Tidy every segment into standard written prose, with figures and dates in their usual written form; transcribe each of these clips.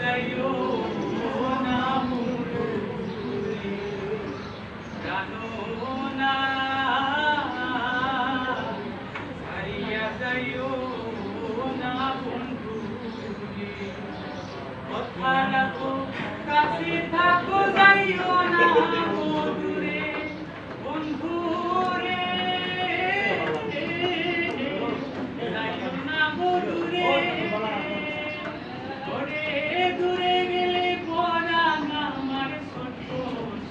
যাইও না বন্ধুরে প্রাণনা হারিয়া যাইও না বন্ধুরে কথা রাখো কাছে থাকো যাইও না বন্ধুরে বন্ধুরে যাইও না বন্ধুরে ওরে দূরে গেলে পরাণ আমার ছোট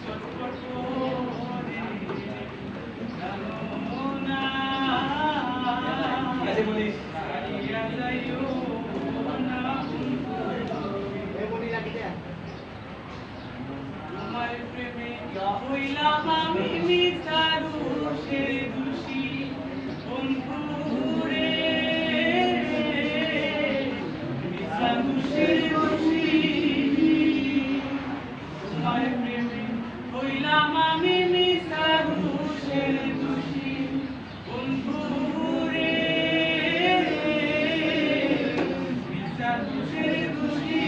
ছোট করে জানো না হারিয়া যাইও না তোমার প্রেমে হইলাম আমি মিছারু সে দোষী বন্ধুরে মিছারু সে দোষী তোমার প্রেমে হইলাম আমি মিছারু সে দোষী বন্ধুরে মিছারু সে দোষী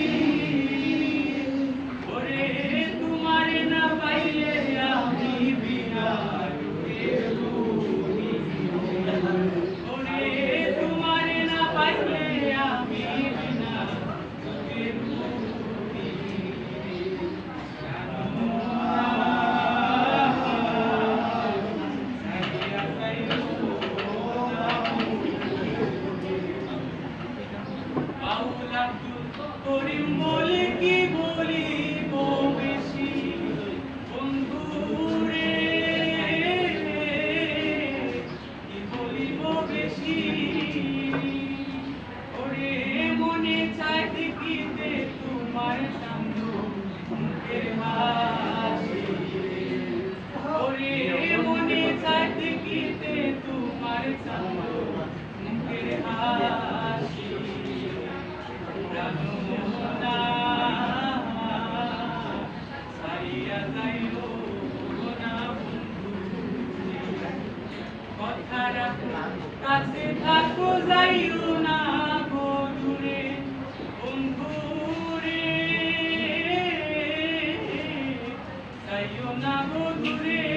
ওরে তোমারে না পাইলে আমি বিহারে রুহি ওরে তোমারে না পাইলে আমি বিহারে রুহি জানো না হারিয়া যাইও না বাউলা করিম বলে কি বলিব বেশি বন্ধুরে কি বলিব বেশি ওরে মনে চাই দেখিতে তোমার সামনে মুখের হাসি ওরে মনে চাই দেখিতে তোমার সামনে মুখের হাসি প্রাণনা হারিয়া যাইও না বন্ধুরে কথা রাখো কাছে থাকো যাইও না গো দূরে বন্ধুরে যাইও না গো দূরে